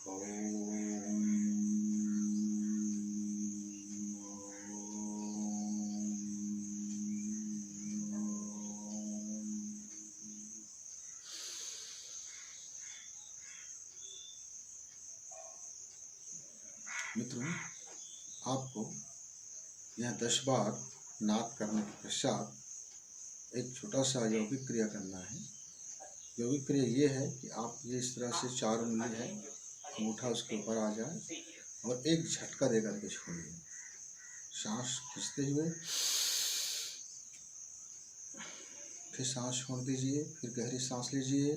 मित्रों, आपको यह 10 बार नाद करने के पश्चात एक छोटा सा यौगिक क्रिया करना है। यौगिक क्रिया ये है कि आप ये इस तरह से 4 उंगली है, अंगूठा उसके ऊपर आ जाए और एक झटका दे करके छोड़िए। सांस खींचते हुए फिर सांस छोड़ दीजिए, फिर गहरी सांस लीजिए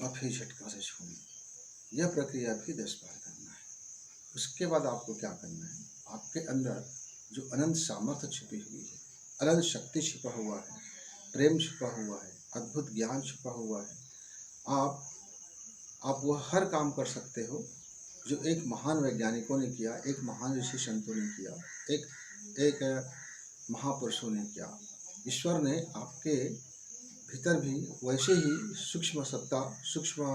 और फिर झटका से छोड़िए। यह प्रक्रिया भी 10 बार करना है। उसके बाद आपको क्या करना है, आपके अंदर जो अनंत सामर्थ्य छिपी हुई है, अनंत शक्ति छिपा हुआ है, प्रेम छिपा हुआ है, अद्भुत ज्ञान छिपा हुआ है, आप वह हर काम कर सकते हो जो एक महान वैज्ञानिकों ने किया, एक महान ऋषि संतों ने किया, एक महापुरुषों ने किया। ईश्वर ने आपके भीतर भी वैसे ही सूक्ष्म सत्ता, सूक्ष्म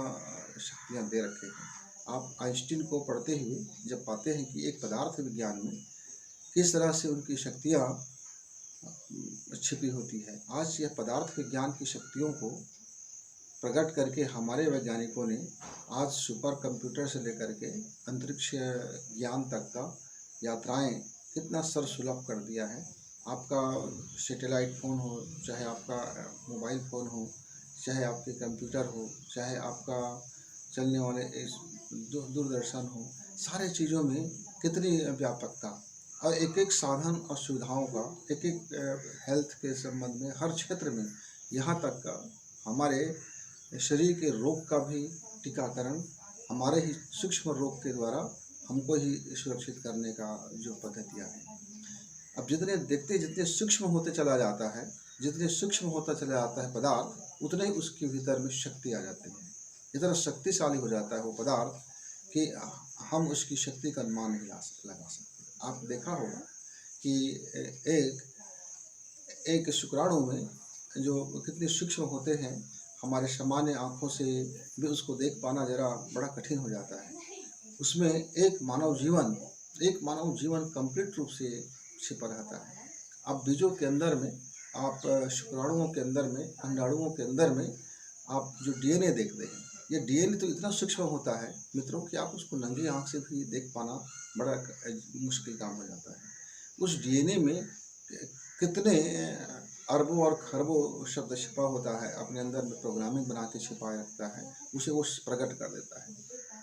शक्तियाँ दे रखे हैं। आप आइंस्टीन को पढ़ते हुए जब पाते हैं कि एक पदार्थ विज्ञान में किस तरह से उनकी शक्तियाँ छिपी होती है, आज यह पदार्थ विज्ञान की शक्तियों को प्रकट करके हमारे वैज्ञानिकों ने आज सुपर कंप्यूटर से लेकर के अंतरिक्ष ज्ञान तक का यात्राएं कितना सरसुलभ कर दिया है। आपका सैटेलाइट फ़ोन हो, चाहे आपका मोबाइल फ़ोन हो, चाहे आपके कंप्यूटर हो, चाहे आपका चलने वाले दूरदर्शन हो, सारे चीज़ों में कितनी व्यापकता और एक एक साधन और सुविधाओं का, एक एक हेल्थ के संबंध में हर क्षेत्र में, यहाँ तक का हमारे शरीर के रोग का भी टीकाकरण हमारे ही सूक्ष्म रोग के द्वारा हमको ही सुरक्षित करने का जो पद्धतियाँ हैं। अब जितने सूक्ष्म होते चला जाता है, जितने सूक्ष्म होता चला जाता है पदार्थ, उतने ही उसके भीतर में शक्ति आ जाती है। इतना शक्तिशाली हो जाता है वो पदार्थ कि हम उसकी शक्ति का अनुमान नहीं लगा सकते। आप देखा होगा कि एक शुक्राणु में जो कितने सूक्ष्म होते हैं, हमारे सामान्य आँखों से भी उसको देख पाना जरा बड़ा कठिन हो जाता है। उसमें एक मानव जीवन कंप्लीट रूप से छिपा रहता है। आप बीजों के अंदर में, आप शुक्राणुओं के अंदर में, अंडाणुओं के अंदर में आप जो डीएनए देखते हैं, ये डीएनए तो इतना सूक्ष्म होता है मित्रों कि आप उसको नंगी आँख से भी देख पाना बड़ा मुश्किल काम हो जाता है। उस डीएनए में कितने अरबों और खरबों शब्द छिपा होता है, अपने अंदर में प्रोग्रामिंग बना के छिपाए रखता है, उसे वो प्रकट कर देता है।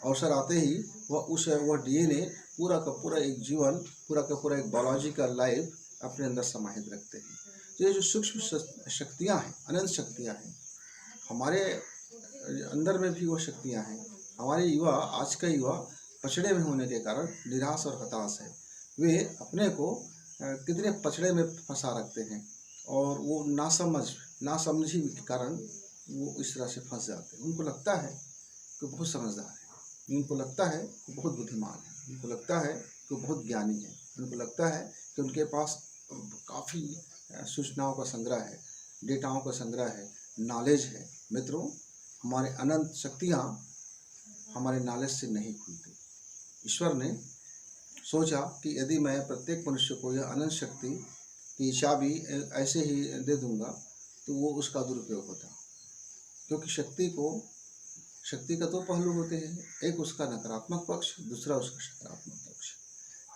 अवसर आते ही वह डीएनए पूरा का पूरा एक जीवन, पूरा का पूरा एक बायोलॉजिकल लाइफ अपने अंदर समाहित रखते हैं। तो ये जो सूक्ष्म शक्तियाँ हैं, अनंत शक्तियाँ हैं, हमारे अंदर में भी वो शक्तियाँ हैं। हमारे युवा, आज का युवा पछड़े में होने के कारण निराश और हताश है। वे अपने को कितने पछड़े में फंसा रखते हैं और वो नासमझी के कारण वो इस तरह से फंस जाते हैं। उनको लगता है कि बहुत समझदार है, उनको लगता है कि बहुत बुद्धिमान है, उनको लगता है कि बहुत ज्ञानी है, उनको लगता है कि उनके पास काफ़ी सूचनाओं का संग्रह है, डेटाओं का संग्रह है, नॉलेज है। मित्रों, हमारे अनंत शक्तियाँ हमारे नॉलेज से नहीं खुलती। ईश्वर ने सोचा कि यदि मैं प्रत्येक मनुष्य को यह अनंत शक्ति की चाबी ऐसे ही दे दूंगा तो वो उसका दुरुपयोग होता, क्योंकि शक्ति का दो पहलू होते हैं, एक उसका नकारात्मक पक्ष, दूसरा उसका सकारात्मक पक्ष।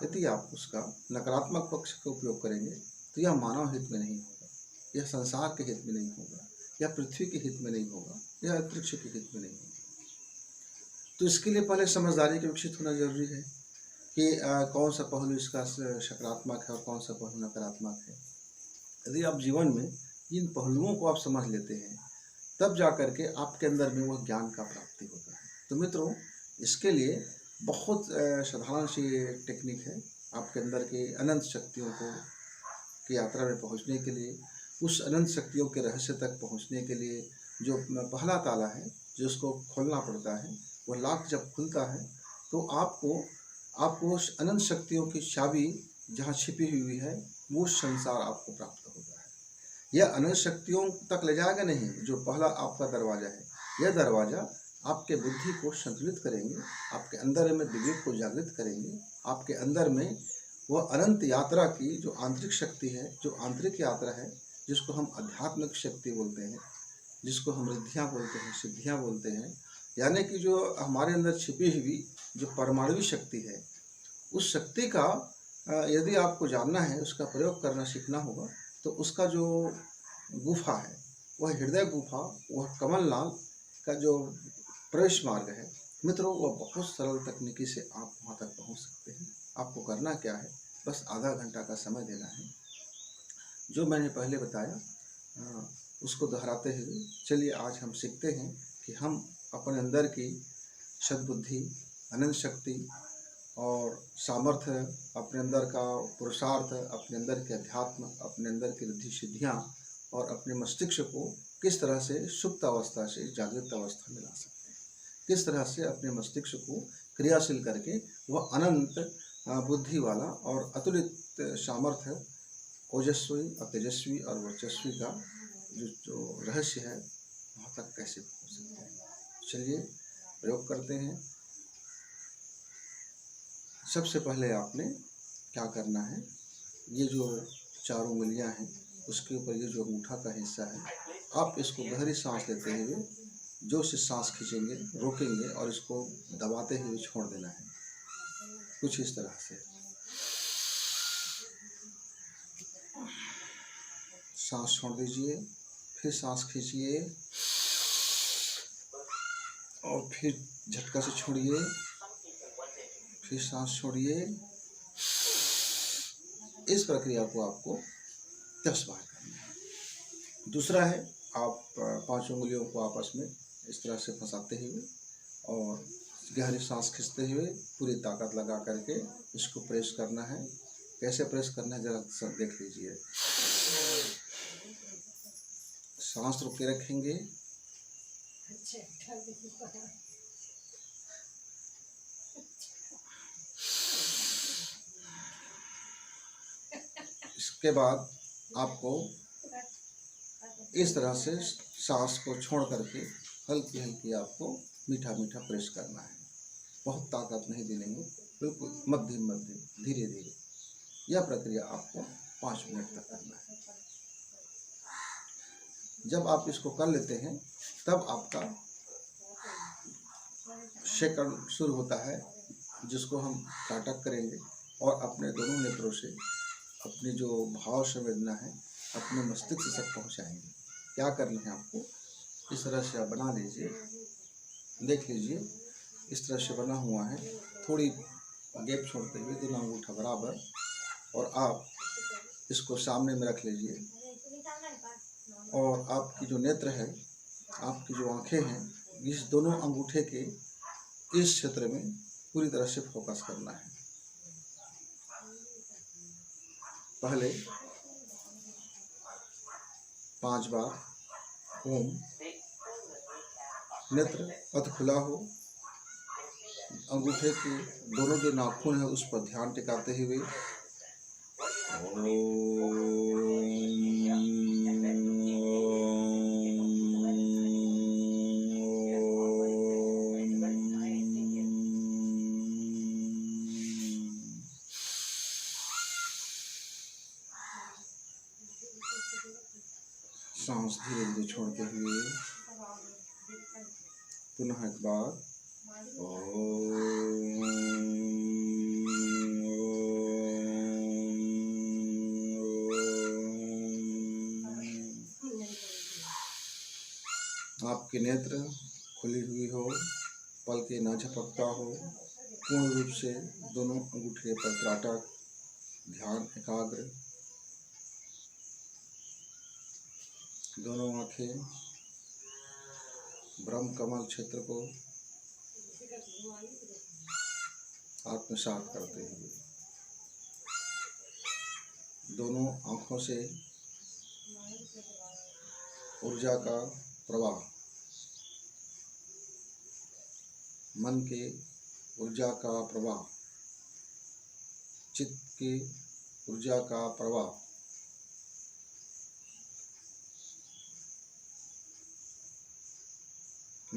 यदि आप उसका नकारात्मक पक्ष का उपयोग करेंगे तो यह मानव हित में नहीं होगा, यह संसार के हित में नहीं होगा, यह पृथ्वी के हित में नहीं होगा, यह अंतरिक्ष के हित में नहीं होगा। तो इसके लिए पहले समझदारी के विकसित होना जरूरी है कि कौन सा पहलू इसका सकारात्मक है और कौन सा पहलू नकारात्मक है। यदि आप जीवन में इन पहलुओं को आप समझ लेते हैं, तब जा कर के आपके अंदर में वह ज्ञान का प्राप्ति होता है। तो मित्रों, इसके लिए बहुत साधारण सी टेक्निक है। आपके अंदर के अनंत शक्तियों को की यात्रा में पहुंचने के लिए, उस अनंत शक्तियों के रहस्य तक पहुंचने के लिए जो पहला ताला है, जो उसको खोलना पड़ता है, वह लॉक जब खुलता है तो आपको उस अनंत शक्तियों की चाबी जहाँ छिपी हुई है, वो संसार आपको प्राप्त होता है। यह अनंत शक्तियों तक ले जाएगा नहीं, जो पहला आपका दरवाज़ा है, यह दरवाज़ा आपके बुद्धि को संतुलित करेंगे, आपके अंदर में विवेक को जागृत करेंगे, आपके अंदर में वह अनंत यात्रा की जो आंतरिक शक्ति है, जो आंतरिक यात्रा है, जिसको हम आध्यात्मिक शक्ति बोलते हैं, जिसको हम रिद्धियाँ बोलते हैं, सिद्धियाँ बोलते हैं, यानी कि जो हमारे अंदर छिपी हुई जो परमाणु शक्ति है, उस शक्ति का यदि आपको जानना है, उसका प्रयोग करना सीखना होगा, तो उसका जो गुफा है, वह हृदय गुफा, वह कमलनाल का जो प्रवेश मार्ग है मित्रों, वह बहुत सरल तकनीकी से आप वहाँ तक पहुँच सकते हैं। आपको करना क्या है, बस आधा घंटा का समय देना है। जो मैंने पहले बताया उसको दोहराते हुए चलिए आज हम सीखते हैं कि हम अपने अंदर की सद्बुद्धि, अनंत शक्ति और सामर्थ्य, अपने अंदर का पुरुषार्थ, अपने अंदर के अध्यात्म, अपने अंदर की रिद्धि सिद्धियाँ और अपने मस्तिष्क को किस तरह से सुप्त अवस्था से जागृत अवस्था में ला सकते हैं, किस तरह से अपने मस्तिष्क को क्रियाशील करके वह अनंत बुद्धि वाला और अतुलित सामर्थ्य, ओजस्वी और तेजस्वी और वर्चस्वी का जो रहस्य है वहाँ तक कैसे पहुँच सकते हैं। चलिए प्रयोग करते हैं। सबसे पहले आपने क्या करना है, ये जो चारों उंगलियाँ हैं उसके ऊपर ये जो अंगूठा का हिस्सा है, आप इसको गहरी सांस लेते हुए जोर से सांस खींचेंगे, रोकेंगे और इसको दबाते हुए छोड़ देना है, कुछ इस तरह से। सांस छोड़ दीजिए, फिर सांस खींचिए और फिर झटका से छोड़िए, फिर सांस छोड़िए। इस प्रक्रिया को आपको 10 बार करना है। दूसरा है, आप 5 उंगलियों को आपस में इस तरह से फंसाते हुए और गहरी सांस खींचते हुए पूरी ताकत लगा करके इसको प्रेस करना है। कैसे प्रेस करना है जरा सब देख लीजिए। सांस रोक के रखेंगे, इसके बाद आपको इस तरह से सांस को छोड़ करके हल्की हल्की आपको मीठा मीठा प्रेस करना है। बहुत ताकत नहीं देंगे, बिल्कुल मध्यम मध्यम धीरे धीरे। यह प्रक्रिया आपको 5 मिनट तक करना है। जब आप इसको कर लेते हैं तब आपका सेकंड शुरू होता है, जिसको हम नाटक करेंगे और अपने दोनों नेत्रों से अपनी जो भाव संवेदना है अपने मस्तिष्क तक पहुंचाएंगे। क्या करना है आपको, इस तरह से आप बना लीजिए, देख लीजिए इस तरह से बना हुआ है, थोड़ी गैप छोड़ते हुए दोनों अंगूठा बराबर, और आप इसको सामने में रख लीजिए और आपकी जो नेत्र है, आपकी जो आंखें हैं, इस दोनों अंगूठे के इस क्षेत्र में पूरी तरह से फोकस करना है। पहले 5 बार ओम, नेत्र अध खुला हो, अंगूठे के दोनों जो नाखून है उस पर ध्यान टिकाते हुए सांस धीरे धीरे छोड़ते हुए पुनः एक बार आपके नेत्र खुली हुई हो, पलकें न झपकता हो, पूर्ण रूप से दोनों अंगूठे पर त्राटक, ध्यान एकाग्र, दोनों आंखें ब्रह्म कमल क्षेत्र को आत्मसात करते हुए, दोनों आंखों से ऊर्जा का प्रवाह, मन के ऊर्जा का प्रवाह, चित्त की ऊर्जा का प्रवाह,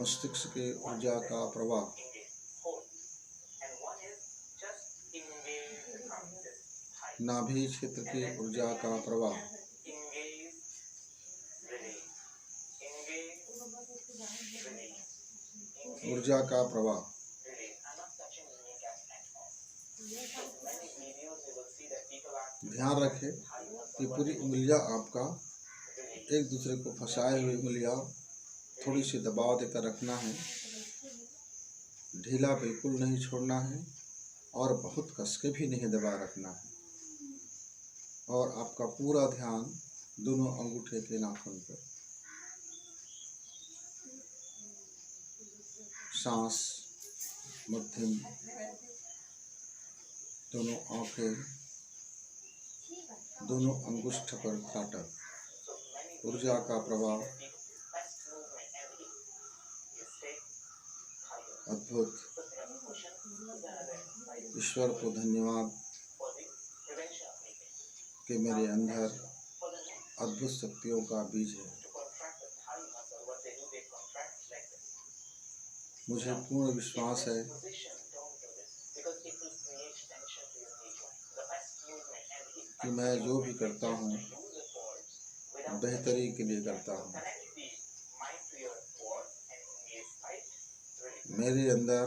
मस्तिष्क के ऊर्जा का प्रवाह, नाभि क्षेत्र की ऊर्जा का प्रवाह, ऊर्जा का प्रवाह। ध्यान रखें कि पूरी उंगलियां आपका एक दूसरे को फंसाए हुए उंगलियां थोड़ी सी दबाव देकर रखना है, ढीला बिल्कुल नहीं छोड़ना है और बहुत कस के भी नहीं दबा रखना है। और आपका पूरा ध्यान दोनों अंगूठे के नाखून पर, सांस, मध्यम, दोनों आंखें, दोनों अंगुष्ठ पर फाटक, ऊर्जा का प्रवाह, अद्भुत। ईश्वर को धन्यवाद कि मेरे अंदर अद्भुत शक्तियों का बीज है। मुझे पूर्ण विश्वास है कि मैं जो भी करता हूँ बेहतरी के लिए करता हूँ। मेरे अंदर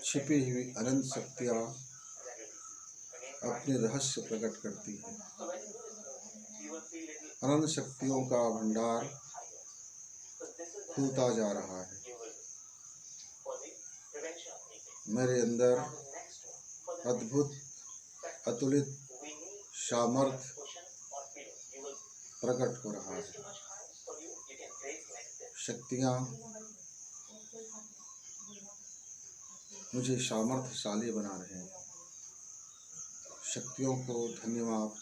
छिपी हुई अनंत शक्तियाँ अपने रहस्य प्रकट करती है। अनंत शक्तियों का भंडार खुलता जा रहा है। मेरे अंदर अद्भुत अतुलित सामर्थ्य प्रकट हो रहा है। शक्तियाँ मुझे सामर्थ्यशाली बना रहे हैं। शक्तियों को धन्यवाद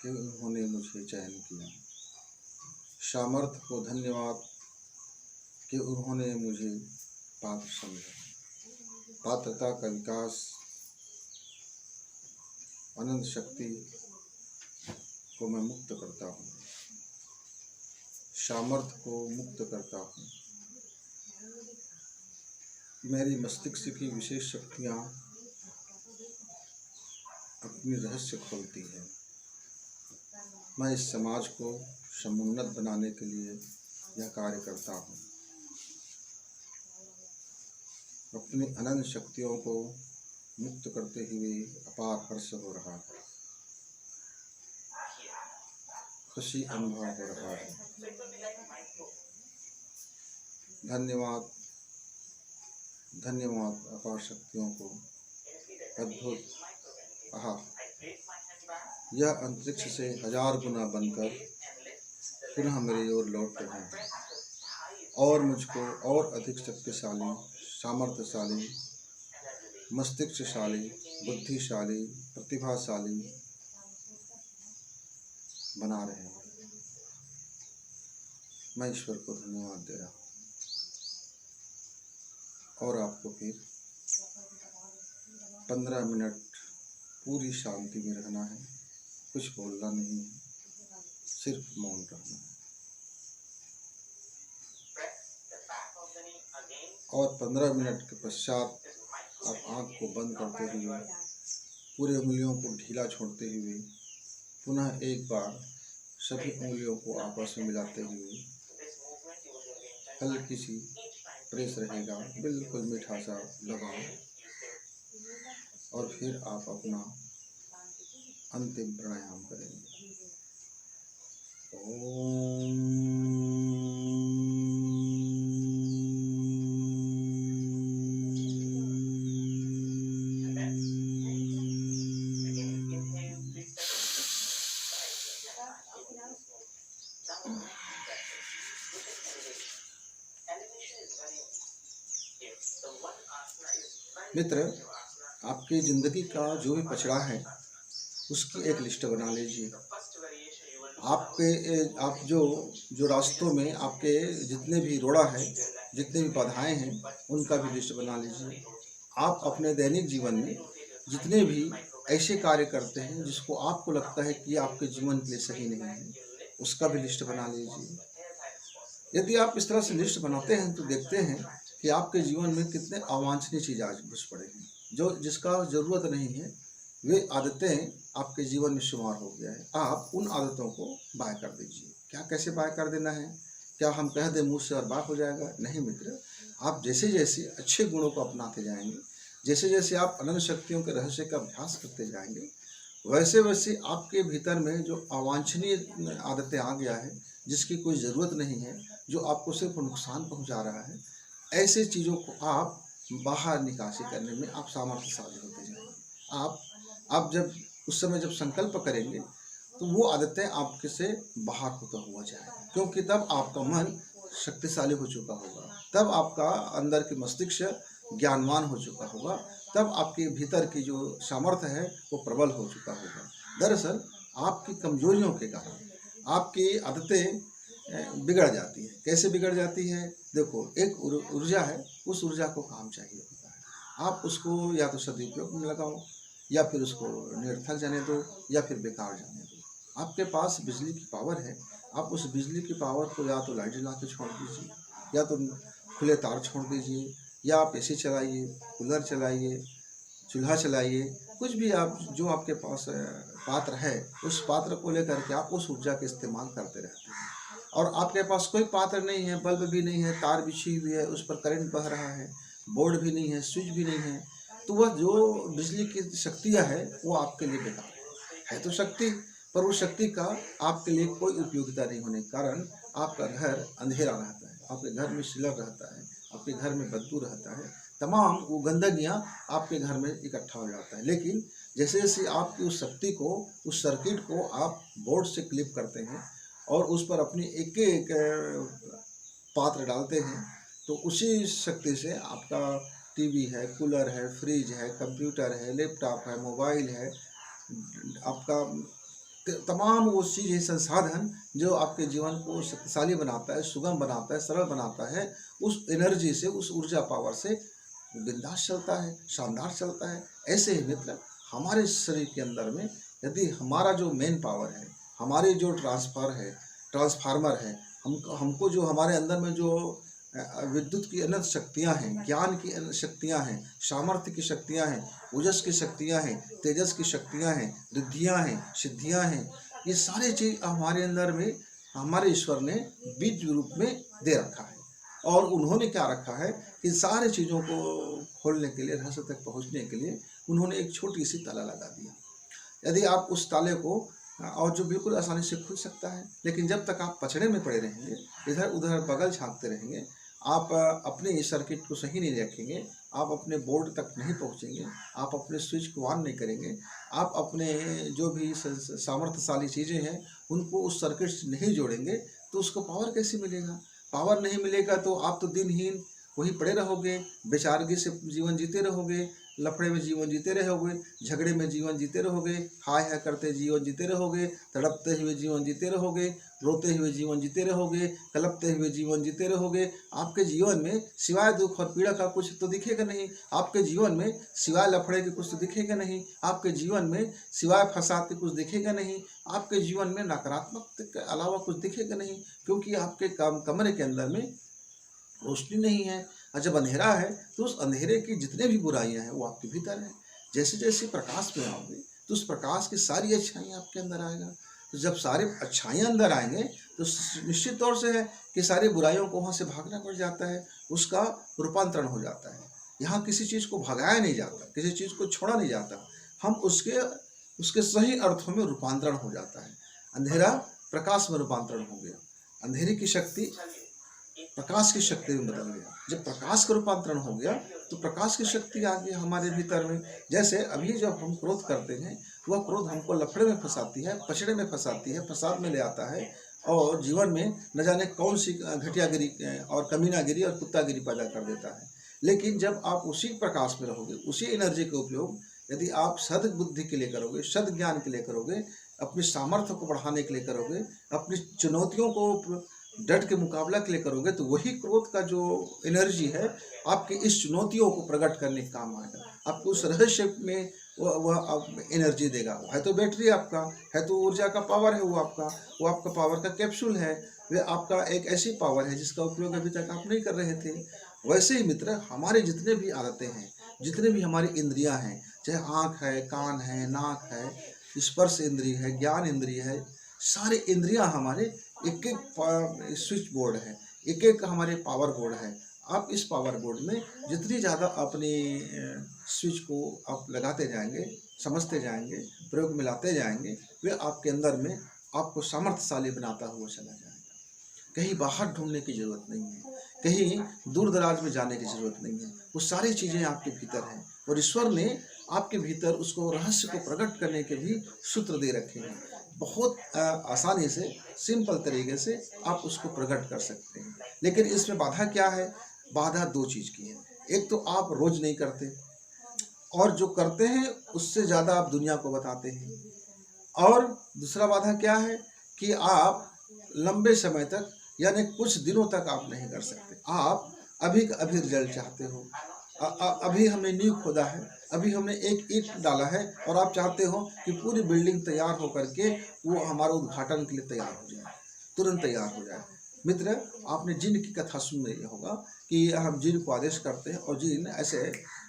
कि उन्होंने मुझे चयन किया। सामर्थ्य को धन्यवाद कि उन्होंने मुझे पात्र समझा। पात्रता का विकास, अनंत शक्ति को मैं मुक्त करता हूँ, सामर्थ्य को मुक्त करता हूँ। मेरी मस्तिष्क की विशेष शक्तियाँ अपनी रहस्य खोलती है। मैं इस समाज को समुन्नत बनाने के लिए यह कार्य करता हूँ। अपनी अनंत शक्तियों को मुक्त करते हुए अपार हर्ष हो रहा है, खुशी अनुभव हो रहा है। धन्यवाद, धन्यवाद अपार शक्तियों को। अद्भुत। आहा, यह अंतरिक्ष से 1000 गुना बनकर पुनः मेरी ओर लौट रहे हैं और मुझको और अधिक शक्तिशाली, सामर्थ्यशाली, मस्तिष्कशाली, बुद्धिशाली, प्रतिभाशाली बना रहे हैं। मैं ईश्वर को धन्यवाद दे रहा हूँ। और आपको फिर 15 मिनट पूरी शांति में रहना है, कुछ बोलना नहीं है, सिर्फ मौन रहना है। और 15 मिनट के पश्चात आप आँख को बंद करते हुए, पूरे उंगलियों को ढीला छोड़ते हुए, पुनः एक बार सभी उंगलियों को आपस में मिलाते हुए, हल्की सी प्रेस रहेगा, बिल्कुल मीठा सा लगाओ, और फिर आप अपना अंतिम प्राणायाम करेंगे। मित्र, आपकी जिंदगी का जो भी पछड़ा है उसकी एक लिस्ट बना लीजिए। आप जो रास्तों में आपके जितने भी रोड़ा है, जितने भी बाधाएं हैं, उनका भी लिस्ट बना लीजिए। आप अपने दैनिक जीवन में जितने भी ऐसे कार्य करते हैं जिसको आपको लगता है कि आपके जीवन के लिए सही नहीं है, उसका भी लिस्ट बना लीजिए। यदि आप इस तरह से लिस्ट बनाते हैं तो देखते हैं कि आपके जीवन में कितने अवांछनीय चीज़ आज घुस पड़े हैं, जो जिसका ज़रूरत नहीं है, वे आदतें आपके जीवन में शुमार हो गया है। आप उन आदतों को बाय कर दीजिए। क्या कैसे बाय कर देना है? क्या हम कह दें मुँह से और बात हो जाएगा? नहीं मित्र, आप जैसे जैसे अच्छे गुणों को अपनाते जाएंगे, जैसे जैसे आप अनंत शक्तियों के रहस्य का अभ्यास करते जाएंगे, वैसे वैसे आपके भीतर में जो अवांछनीय आदतें आ गया है, जिसकी कोई ज़रूरत नहीं है, जो आपको सिर्फ नुकसान पहुंचा रहा है, ऐसे चीज़ों को आप बाहर निकासी करने में आप सामर्थ्यशाली होते जाएंगे। आप जब उस समय जब संकल्प करेंगे तो वो आदतें आपके से बाहर होता हुआ जाएगा, क्योंकि तब आपका मन शक्तिशाली हो चुका होगा, तब आपका अंदर की मस्तिष्क ज्ञानवान हो चुका होगा, तब आपके भीतर की जो सामर्थ्य है वो प्रबल हो चुका होगा। दरअसल आपकी कमजोरियों के कारण आपकी आदतें बिगड़ जाती है। कैसे बिगड़ जाती है? देखो, एक ऊर्जा है, उस ऊर्जा को काम चाहिए होता है। आप उसको या तो सदुपयोग में लगाओ, या फिर उसको निरर्थक जाने दो, या फिर बेकार जाने दो। आपके पास बिजली की पावर है, आप उस बिजली की पावर को या तो लाइट जला के छोड़ दीजिए, या तो खुले तार छोड़ दीजिए, या आप एसी चलाइए, कूलर चलाइए, चूल्हा चलाइए, कुछ भी आप जो आपके पास पात्र है, उस पात्र को लेकर के आप उस ऊर्जा का इस्तेमाल करते रहते हैं। और आपके पास कोई पात्र नहीं है, बल्ब भी नहीं है, तार बिछी हुई है, उस पर करंट बह रहा है, बोर्ड भी नहीं है, स्विच भी नहीं है, तो वह जो बिजली की शक्तियाँ है वो आपके लिए बेकार है तो शक्ति, पर उस शक्ति का आपके लिए कोई उपयोगिता नहीं होने के कारण आपका घर अंधेरा रहता है, आपके घर में सिलर रहता है, आपके घर में बदबू रहता है, तमाम वो गंदगियाँ आपके घर में इकट्ठा हो जाता है। लेकिन जैसे जैसे आपकी उस शक्ति को, उस सर्किट को आप बोर्ड से क्लिप करते हैं और उस पर अपनी एक एक पात्र डालते हैं, तो उसी शक्ति से आपका टीवी है, कूलर है, फ्रिज है, कंप्यूटर है, लैपटॉप है, मोबाइल है, आपका तमाम वो चीज़ें, संसाधन जो आपके जीवन को शक्तिशाली बनाता है, सुगम बनाता है, सरल बनाता है, उस एनर्जी से, उस ऊर्जा पावर से बिंदास चलता है, शानदार चलता है। ऐसे ही मित्र, हमारे शरीर के अंदर में यदि हमारा जो मेन पावर है, हमारे जो ट्रांसफार्मर है, हमको जो हमारे अंदर में जो विद्युत की अनंत शक्तियाँ हैं, ज्ञान की अनंत शक्तियाँ हैं, सामर्थ्य की शक्तियाँ हैं, ओजस की शक्तियाँ हैं, तेजस की शक्तियाँ हैं, रिद्धियाँ हैं, सिद्धियाँ हैं, ये सारी चीज़ हमारे अंदर में हमारे ईश्वर ने बीज रूप में दे रखा है। और उन्होंने क्या रखा है कि सारी चीज़ों को खोलने के लिए, रहस्य तक पहुँचने के लिए उन्होंने एक छोटी सी ताला लगा दिया। यदि आप उस ताले को, और जो बिल्कुल आसानी से खुल सकता है, लेकिन जब तक आप पछड़े में पड़े रहेंगे, इधर उधर बगल झाँकते रहेंगे, आप अपने सर्किट को सही नहीं रखेंगे, आप अपने बोर्ड तक नहीं पहुंचेंगे, आप अपने स्विच को ऑन नहीं करेंगे, आप अपने जो भी सामर्थ्यशाली चीज़ें हैं उनको उस सर्किट से नहीं जोड़ेंगे, तो उसको पावर कैसे मिलेगा? पावर नहीं मिलेगा तो आप तो दिनहीन वहीं पड़े रहोगे, बेचारगी से जीवन जीते रहोगे, लफड़े में जीवन जीते रहोगे, झगड़े में जीवन जीते रहोगे, हाय हाय करते जीवन जीते रहोगे, तड़पते हुए जीवन जीते रहोगे, रोते हुए जीवन जीते रहोगे, कलपते हुए जीवन जीते रहोगे। आपके जीवन में सिवाय दुख और पीड़ा का कुछ तो दिखेगा नहीं, आपके जीवन में सिवाय लफड़े के कुछ तो दिखेगा नहीं, आपके जीवन में सिवाय फसाद के कुछ दिखेगा नहीं, आपके जीवन में नकारात्मक के अलावा कुछ दिखेगा नहीं, क्योंकि आपके कमरे के अंदर में रोशनी नहीं है। और जब अंधेरा है तो उस अंधेरे की जितने भी बुराइयां हैं वो आपके भीतर है। जैसे जैसे प्रकाश में आओगे तो उस प्रकाश की सारी अच्छाइयाँ आपके अंदर आएगा। तो जब सारी अच्छाइयाँ अंदर आएंगे तो निश्चित तौर से है कि सारी बुराइयों को वहाँ से भागना पड़ जाता है, उसका रूपांतरण हो जाता है। यहाँ किसी चीज़ को भगाया नहीं जाता, किसी चीज़ को छोड़ा नहीं जाता, हम उसके सही अर्थों में रूपांतरण हो जाता है। अंधेरा प्रकाश में रूपांतरण हो गया, अंधेरे की शक्ति प्रकाश की शक्ति में बदल गया। जब प्रकाश का रूपांतरण हो गया तो प्रकाश की शक्ति आ गई हमारे भीतर में। जैसे अभी जब हम क्रोध करते हैं, वह क्रोध हमको लफड़े में फंसाती है, पछड़े में फंसाती है, फसाद में ले आता है, और जीवन में न जाने कौन सी घटियागिरी और कमीनागिरी और कुत्तागिरी पैदा कर देता है। लेकिन जब आप उसी प्रकाश में रहोगे, उसी एनर्जी का उपयोग यदि आप सद बुद्धि के लिए करोगे, सद ज्ञान के लिए करोगे, अपने सामर्थ्य को बढ़ाने के लिए करोगे, अपनी चुनौतियों को डट के मुकाबला के लिए करोगे, तो वही क्रोध का जो एनर्जी है आपकी इस चुनौतियों को प्रकट करने का काम आएगा। आपको उस रहस्य में वह एनर्जी देगा। है तो बैटरी आपका, है तो ऊर्जा का पावर है, वो आपका पावर का कैप्सूल है। वे आपका एक ऐसी पावर है जिसका उपयोग अभी तक आप नहीं कर रहे थे। वैसे ही मित्र, हमारे जितने भी आदतें हैं, जितने भी हमारी इंद्रियां हैं, चाहे आँख है, कान है, नाक है, स्पर्श इंद्रिय है, ज्ञान इंद्रिय है, सारे इंद्रियां हमारे एक एक स्विच बोर्ड है, एक एक हमारे पावर बोर्ड है। आप इस पावर बोर्ड में जितनी ज़्यादा अपनी स्विच को आप लगाते जाएंगे, समझते जाएंगे, प्रयोग में लाते जाएंगे, वे आपके अंदर में आपको सामर्थ्यशाली बनाता हुआ चला जाएगा। कहीं बाहर ढूंढने की जरूरत नहीं है, कहीं दूर दराज में जाने की जरूरत नहीं है, वो सारी चीज़ें आपके भीतर हैं और ईश्वर ने आपके भीतर उसको रहस्य को प्रकट करने के भी सूत्र दे रखे हैं। बहुत आसानी से, सिंपल तरीके से आप उसको प्रकट कर सकते हैं। लेकिन इसमें बाधा क्या है? बाधा दो चीज़ की है। एक तो आप रोज नहीं करते, और जो करते हैं उससे ज़्यादा आप दुनिया को बताते हैं। और दूसरा बाधा क्या है कि आप लंबे समय तक, यानी कुछ दिनों तक आप नहीं कर सकते। आप अभी का अभी रिजल्ट चाहते हो। अभी हमने नींव खोदा है, अभी हमने एक ईंट डाला है, और आप चाहते हो कि पूरी बिल्डिंग तैयार होकर के वो हमारे उद्घाटन के लिए तैयार हो जाए, तुरंत तैयार हो जाए। मित्र, आपने जिन की कथा सुन रही होगा कि हम जिन को आदेश करते हैं और जिन ऐसे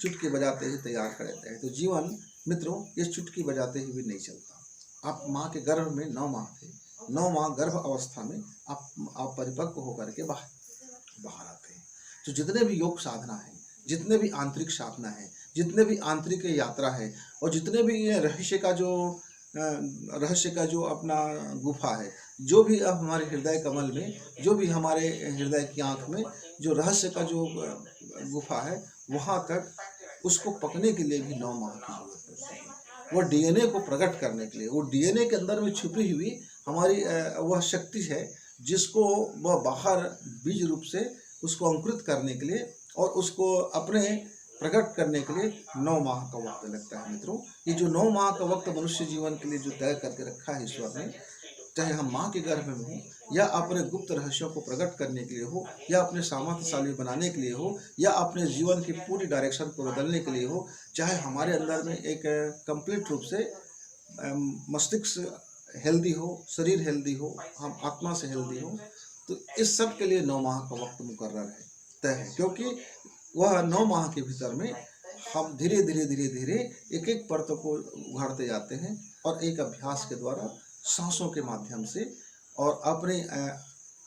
चुटकी बजाते ही तैयार कर देते हैं। तो जीवन मित्रों, ये चुटकी बजाते ही भी नहीं चलता। आप माँ के गर्भ में 9 माह थे, 9 माह गर्भ अवस्था में आप परिपक्व होकर के बाहर आते हैं। तो जितने भी योग साधना है, जितने भी आंतरिक साधना है, जितने भी आंतरिक यात्रा है, और जितने भी ये रहस्य का जो अपना गुफा है, जो भी अब हमारे हृदय कमल में, जो भी हमारे हृदय की आंख में जो रहस्य का जो गुफा है, वहाँ तक उसको पकने के लिए भी 9 माह की जरूरत पड़ती है। वो डीएनए को प्रकट करने के लिए, वो डीएनए के अंदर में छुपी हुई हमारी वह शक्ति है जिसको वह बाहर बीज रूप से उसको अंकुरित करने के लिए और उसको अपने प्रकट करने के लिए 9 माह का वक्त लगता है। मित्रों, ये जो 9 माह का वक्त मनुष्य जीवन के लिए जो तय करके रखा है ईश्वर ने, चाहे हम माँ के गर्भ में हो, या अपने गुप्त रहस्यों को प्रकट करने के लिए हो, या अपने सामर्थ्यशाली बनाने के लिए हो, या अपने जीवन की पूरी डायरेक्शन को बदलने के लिए हो, चाहे हमारे अंदर में एक कंप्लीट रूप से मस्तिष्क हेल्दी हो, शरीर हेल्दी हो, हम आत्मा से हेल्दी हो, तो इस सब के लिए 9 माह का वक्त मुकर्रर है, तय है। क्योंकि वह 9 माह के भीतर में हम धीरे धीरे धीरे धीरे एक एक परतों को उघाड़ते जाते हैं, और एक अभ्यास के द्वारा, सांसों के माध्यम से, और अपने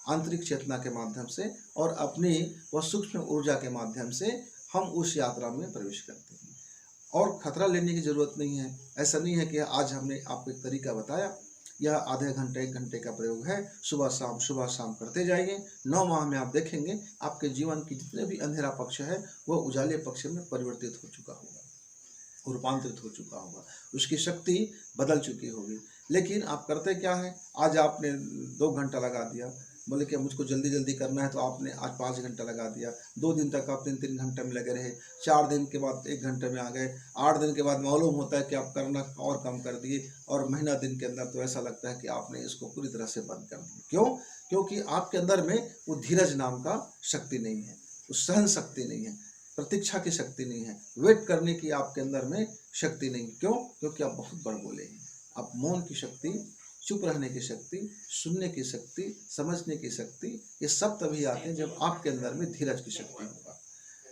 आंतरिक चेतना के माध्यम से, और अपनी वह सूक्ष्म ऊर्जा के माध्यम से हम उस यात्रा में प्रवेश करते हैं। और खतरा लेने की जरूरत नहीं है। ऐसा नहीं है कि आज हमने आपको एक तरीका बताया, यह आधे घंटे 1 घंटे का प्रयोग है, सुबह शाम करते जाइए। 9 माह में आप देखेंगे आपके जीवन की जितने भी अंधेरा पक्ष है वह उजाले पक्ष में परिवर्तित हो चुका होगा, रूपांतरित हो चुका होगा, उसकी शक्ति बदल चुकी होगी। लेकिन आप करते क्या है? आज आपने 2 घंटा लगा दिया, बोले कि मुझको जल्दी जल्दी करना है, तो आपने आज 5 घंटा लगा दिया। 2 दिन तक आप 3-3 घंटे में लगे रहे, 4 दिन के बाद 1 घंटे में आ गए, 8 दिन के बाद मालूम होता है कि आप करना और कम कर दिए, और महीना दिन के अंदर तो ऐसा लगता है कि आपने इसको पूरी तरह से बंद कर दिया। क्यों? क्योंकि आपके अंदर में वो धीरज नाम का शक्ति नहीं है, वो सहन शक्ति नहीं है, प्रतीक्षा की शक्ति नहीं है, वेट करने की आपके अंदर में शक्ति नहीं। क्यों? क्योंकि आप बहुत बड़बोले हैं। आप मौन की शक्ति, चुप रहने की शक्ति, सुनने की शक्ति, समझने की शक्ति, ये सब तभी आते हैं जब आपके अंदर में धीरज की शक्ति होगा।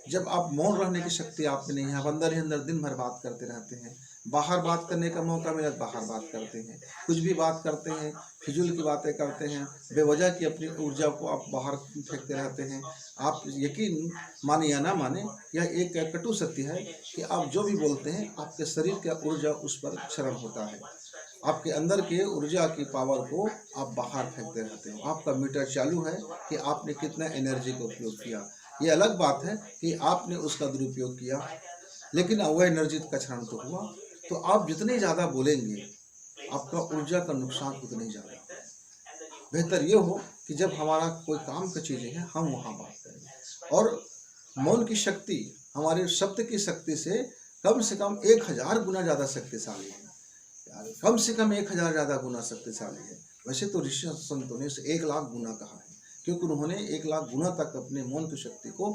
जब आप मौन रहने की शक्ति आप में नहीं है, आप अंदर ही अंदर दिन भर बात करते रहते हैं, बाहर बात करने का मौका मिला तो बाहर बात करते हैं, कुछ भी बात करते हैं, फिजूल की बातें करते हैं, बेवजह की अपनी ऊर्जा को आप बाहर फेंकते रहते हैं। आप यकीन माने या ना माने, यह एक कटु सत्य है कि आप जो भी बोलते हैं आपके शरीर का ऊर्जा उस पर क्षरण होता है। आपके अंदर के ऊर्जा की पावर को आप बाहर फेंकते रहते हो। आपका मीटर चालू है कि आपने कितना एनर्जी का उपयोग किया। ये अलग बात है कि आपने उसका दुरुपयोग किया, लेकिन वह एनर्जी का क्षरण तो हुआ। तो आप जितने ज़्यादा बोलेंगे आपका ऊर्जा का नुकसान उतना ही ज़्यादा। बेहतर ये हो कि जब हमारा कोई काम की चीज़ें हैं हम वहाँ बात करें। और मौन की शक्ति हमारे शब्द की शक्ति से कम 1000 गुना ज़्यादा शक्तिशाली है। कम से कम 1000 ज़्यादा गुना शक्तिशाली है। वैसे तो ऋषि संतों ने इसे 1 लाख गुना कहा है, क्योंकि उन्होंने 1 लाख गुना तक अपने मौन की शक्ति को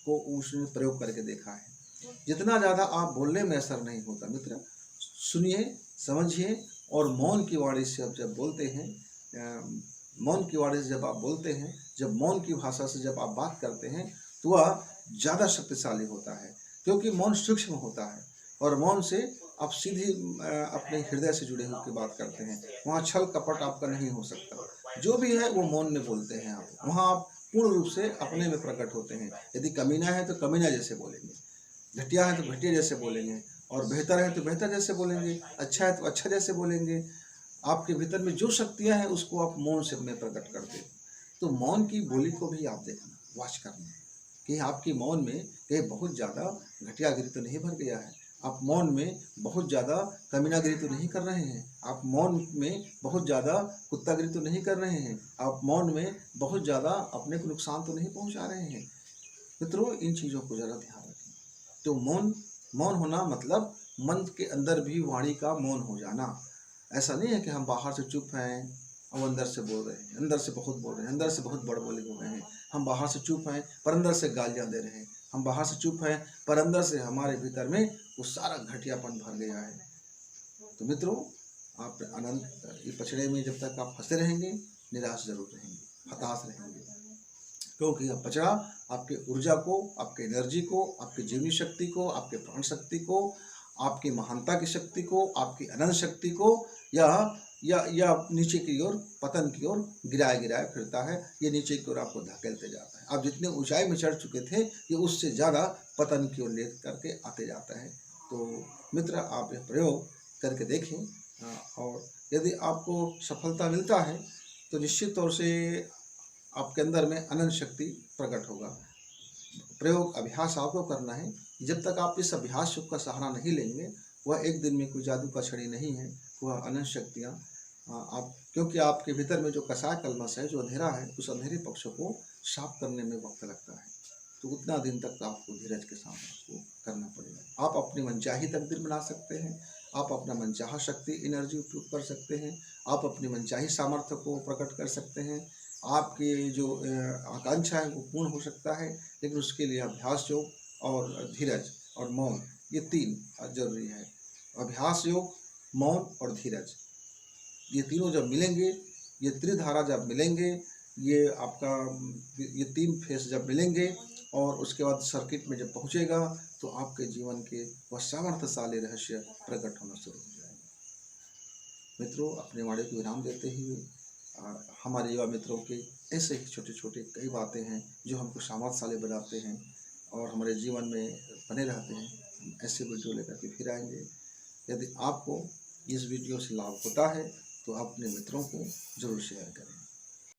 उसमें प्रयोग करके देखा है। जितना ज़्यादा आप बोलने में असर नहीं होता मित्र, सुनिए, समझिए, और मौन की वाणी से आप जब बोलते हैं, मौन की वाणी से जब आप बोलते हैं, जब मौन की भाषा से जब आप बात करते हैं, तो वह ज़्यादा शक्तिशाली होता है, क्योंकि मौन सूक्ष्म होता है और मौन से आप सीधी अपने हृदय से जुड़े होकर बात करते हैं। वहाँ छल कपट आपका नहीं हो सकता। जो भी है वो मौन में बोलते हैं आप। वहाँ आप पूर्ण रूप से अपने में प्रकट होते हैं। यदि कमीना है तो कमीना जैसे बोलेंगे, घटिया है तो घटिया जैसे बोलेंगे, और बेहतर है तो बेहतर जैसे बोलेंगे, अच्छा है तो अच्छा जैसे बोलेंगे। आपके भीतर में जो शक्तियाँ हैं उसको आप मौन से में प्रकट करते हैं। तो मौन की बोली को भी आप देखना, वॉच करना कि आपकी मौन में कहीं बहुत ज़्यादा घटियागिरी तो नहीं भर गया है। आप मौन में बहुत ज़्यादा कमीनागिरी तो नहीं कर रहे हैं। आप मौन में बहुत ज़्यादा कुत्तागिरी तो नहीं कर रहे हैं। आप मौन में बहुत ज़्यादा अपने को नुकसान तो नहीं पहुंचा रहे हैं। मित्रों, इन चीज़ों को ज़रा ध्यान रखें। तो मौन मौन होना मतलब मन के अंदर भी वाणी का मौन हो जाना। ऐसा नहीं है कि हम बाहर से चुप हैं और अंदर से बोल रहे हैं, अंदर से बहुत बोल रहे हैं, अंदर से बहुत बड़ बोले हो गए हैं। हम बाहर से चुप हैं पर अंदर से गालियाँ दे रहे हैं। हम बाहर से चुप हैं पर अंदर से हमारे भीतर में वो सारा घटियापन भर गया है। तो मित्रों, आप अनंत ये पछड़े में जब तक आप फंसे रहेंगे, निराश जरूर रहेंगे, हताश रहेंगे, क्योंकि यह पचड़ा आपके ऊर्जा को, आपके एनर्जी को, आपकी जीवनी शक्ति को, आपके प्राण शक्ति को, आपकी महानता की शक्ति को, आपकी अनंत शक्ति को या नीचे की ओर, पतन की ओर गिराए गिराए फिरता है। ये नीचे की ओर आपको धकेलते जाता है। आप जितने ऊंचाई में चढ़ चुके थे, ये उससे ज़्यादा पतन की ओर ले करके आते जाता है। तो मित्र, आप यह प्रयोग करके देखें, और यदि आपको सफलता मिलता है तो निश्चित तौर से आपके अंदर में अनंत शक्ति प्रकट होगा। प्रयोग अभ्यास आपको करना है। जब तक आप इस अभ्यास का सहारा नहीं लेंगे, वह एक दिन में कोई जादू का छड़ी नहीं है। वह अनंत शक्तियाँ आप, क्योंकि आपके भीतर में जो कसाय कलमश है, जो अंधेरा है, उस अंधेरे पक्ष को साफ करने में वक्त लगता है। तो उतना दिन तक आपको धीरज के साथ आपको करना पड़ेगा। आप अपनी मनचाही तकदीर बना सकते हैं। आप अपना मनचाहा शक्ति एनर्जी उपयोग कर सकते हैं। आप अपनी मनचाही सामर्थ्य को प्रकट कर सकते हैं। आपकी जो आकांक्षा है वो पूर्ण हो सकता है, लेकिन उसके लिए अभ्यास योग और धीरज और मौन, ये तीन जरूरी है। अभ्यास योग, मौन और धीरज, ये तीनों जब मिलेंगे, ये त्रिधारा जब मिलेंगे, ये आपका ये तीन फेस जब मिलेंगे और उसके बाद सर्किट में जब पहुंचेगा, तो आपके जीवन के वह सामर्थ्यशाली रहस्य प्रकट होना शुरू हो जाएगा। मित्रों, अपने वाणी को विराम देते हुए हमारे युवा मित्रों के ऐसे ही छोटे छोटे कई बातें हैं जो हमको सामर्थ्यशाली बनाते हैं और हमारे जीवन में बने रहते हैं। हम ऐसे वीडियो लेकर के फिर आएंगे। यदि आपको इस वीडियो से लाभ होता है तो अपने मित्रों को जरूर शेयर करें।